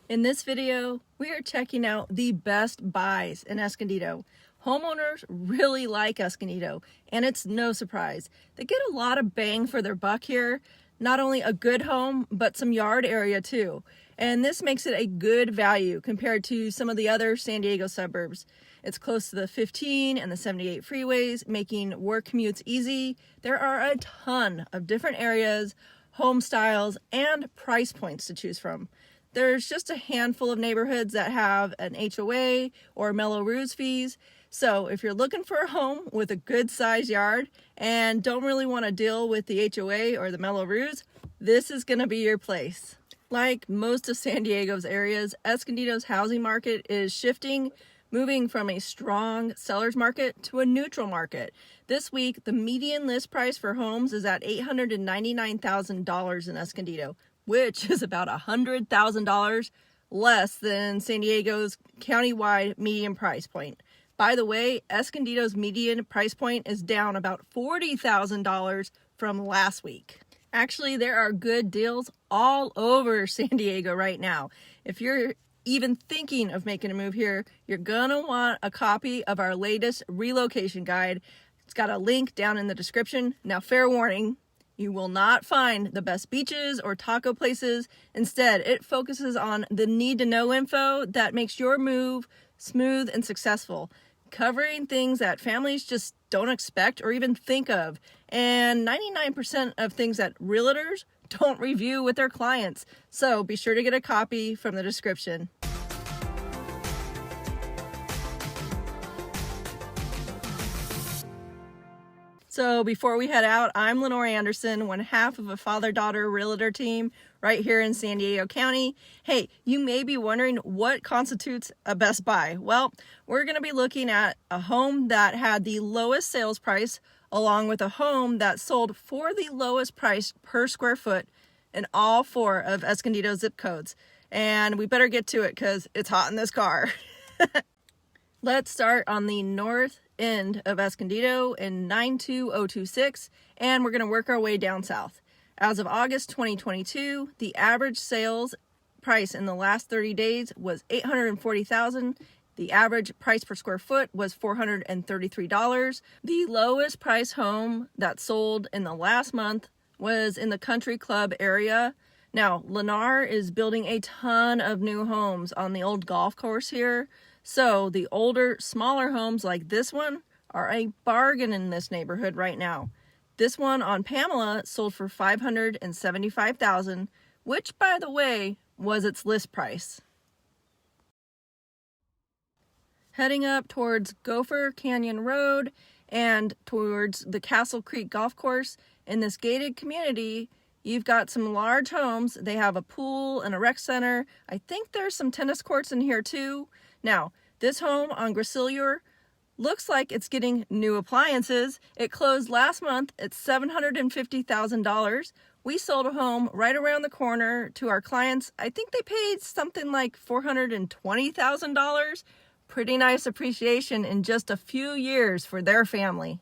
In this video, we are checking out the best buys in Escondido. Homeowners really like Escondido, and it's no surprise. They get a lot of bang for their buck here. Not only a good home, but some yard area too. And this makes it a good value compared to some of the other San Diego suburbs. It's close to the 15 and the 78 freeways, making work commutes easy. There are a ton of different areas, home styles, and price points to choose from. There's just a handful of neighborhoods that have an HOA or Mello-Roos fees. So if you're looking for a home with a good sized yard and don't really want to deal with the HOA or the Mello-Roos, this is going to be your place. Like most of San Diego's areas, Escondido's housing market is shifting, moving from a strong seller's market to a neutral market. This week, the median list price for homes is at $899,000 in Escondido, which is about $100,000 less than San Diego's countywide median price point. By the way, Escondido's median price point is down about $40,000 from last week. Actually, there are good deals all over San Diego right now. If you're even thinking of making a move here, you're gonna want a copy of our latest relocation guide. It's got a link down in the description. Now, fair warning, you will not find the best beaches or taco places. Instead, it focuses on the need-to-know info that makes your move smooth and successful, covering things that families just don't expect or even think of, and 99% of things that realtors don't review with their clients. So be sure to get a copy from the description. So before we head out, I'm Lenore Anderson, one half of a father-daughter realtor team right here in San Diego County. Hey, you may be wondering what constitutes a best buy. Well, we're going to be looking at a home that had the lowest sales price along with a home that sold for the lowest price per square foot in all 4 of Escondido's zip codes. And we better get to it because it's hot in this car. Let's start on the north end of Escondido in 92026, and we're going to work our way down south. As of August 2022, the average sales price in the last 30 days was $840,000. The average price per square foot was $433. The lowest price home that sold in the last month was in the country club area. Now, Lennar is building a ton of new homes on the old golf course here. So the older, smaller homes like this one are a bargain in this neighborhood right now. This one on Pamela sold for $575,000, which, by the way, was its list price. Heading up towards Gopher Canyon Road and towards the Castle Creek Golf Course, in this gated community, you've got some large homes. They have a pool and a rec center. I think there's some tennis courts in here too. Now, this home on Gracilier looks like it's getting new appliances. It closed last month at $750,000. We sold a home right around the corner to our clients. I think they paid something like $420,000. Pretty nice appreciation in just a few years for their family.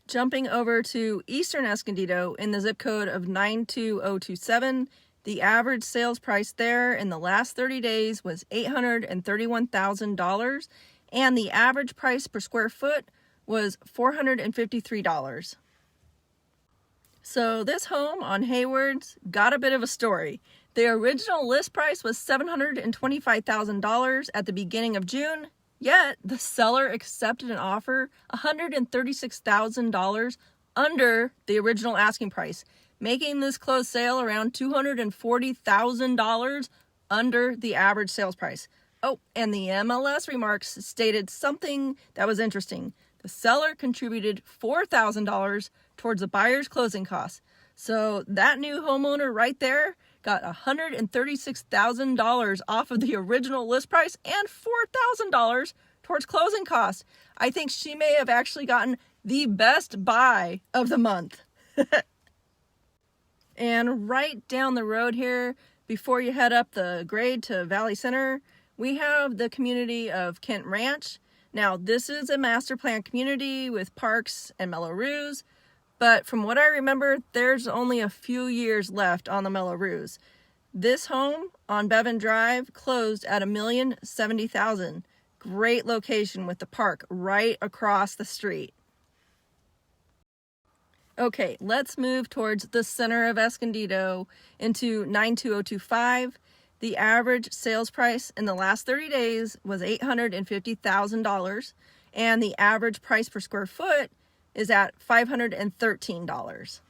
Jumping over to Eastern Escondido in the zip code of 92027, the average sales price there in the last 30 days was $831,000, and the average price per square foot was $453. So this home on Hayward's got a bit of a story. The original list price was $725,000 at the beginning of June, yet the seller accepted an offer $136,000 under the original asking price, making this closed sale around $240,000 under the average sales price. Oh, and the MLS remarks stated something that was interesting. The seller contributed $4,000 towards the buyer's closing costs. So that new homeowner right there got $136,000 off of the original list price and $4,000 towards closing costs. I think she may have actually gotten the best buy of the month. And right down the road here, before you head up the grade to Valley Center, we have the community of Kent Ranch. Now, this is a master plan community with parks and Mello-Roos, but from what I remember, there's only a few years left on the Mello-Roos. This home on Bevan Drive closed at $1,070,000. Great location with the park right across the street. Okay, let's move towards the center of Escondido into 92025. The average sales price in the last 30 days was $850,000, and the average price per square foot is at $513.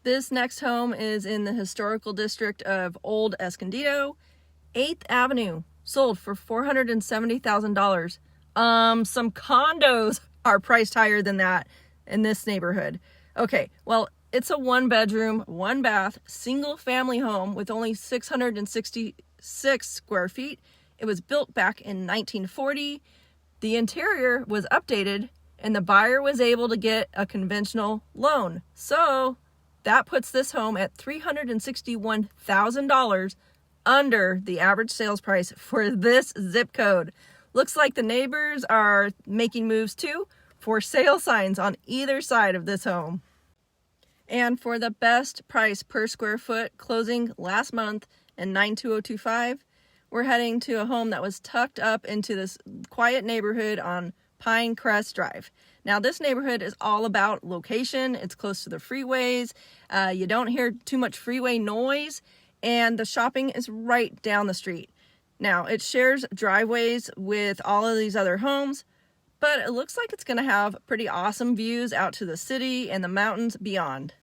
This next home is in the historical district of Old Escondido. 8th Avenue sold for $470,000. Some condos are priced higher than that in this neighborhood. Okay, well, it's a 1-bedroom, 1-bath, single-family home with only 666 square feet. It was built back in 1940. The interior was updated, and the buyer was able to get a conventional loan. So that puts this home at $361,000 under the average sales price for this zip code. Looks like the neighbors are making moves too. For sale signs on either side of this home. And for the best price per square foot closing last month in 92025, we're heading to a home that was tucked up into this quiet neighborhood on Pine Crest Drive. Now, this neighborhood is all about location. It's close to the freeways. You don't hear too much freeway noise, and the shopping is right down the street. Now, it shares driveways with all of these other homes, but it looks like it's going to have pretty awesome views out to the city and the mountains beyond.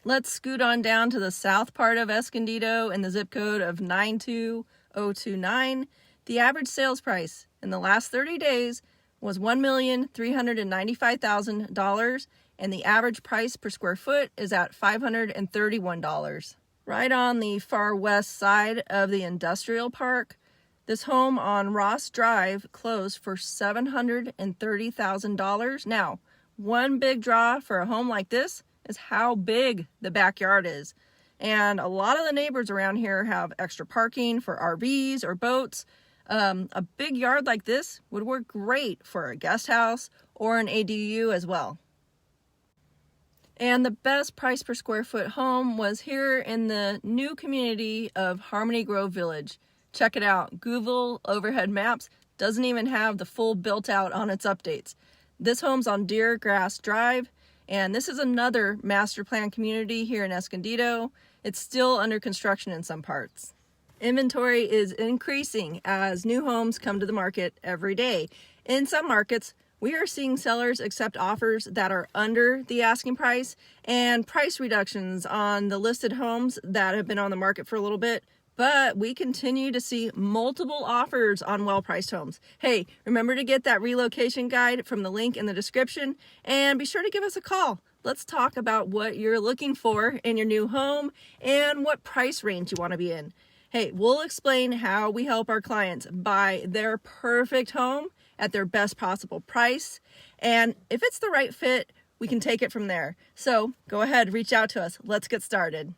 Let's scoot on down to the south part of Escondido in the zip code of 92029. The average sales price in the last 30 days was $1,395,000, and the average price per square foot is at $531. Right on the far west side of the industrial park, this home on Ross Drive closed for $730,000. Now, one big draw for a home like this is how big the backyard is. And a lot of the neighbors around here have extra parking for RVs or boats. A big yard like this would work great for a guest house or an ADU as well. And the best price per square foot home was here in the new community of Harmony Grove Village. Check it out. Google overhead maps doesn't even have the full built out on its updates. This home's on Deer Grass Drive, and this is another master plan community here in Escondido. It's still under construction in some parts. Inventory is increasing as new homes come to the market every day. In some markets, we are seeing sellers accept offers that are under the asking price and price reductions on the listed homes that have been on the market for a little bit. But we continue to see multiple offers on well-priced homes. Hey, remember to get that relocation guide from the link in the description, and be sure to give us a call. Let's talk about what you're looking for in your new home and what price range you want to be in. Hey, we'll explain how we help our clients buy their perfect home at their best possible price. And if it's the right fit, we can take it from there. So go ahead, reach out to us. Let's get started.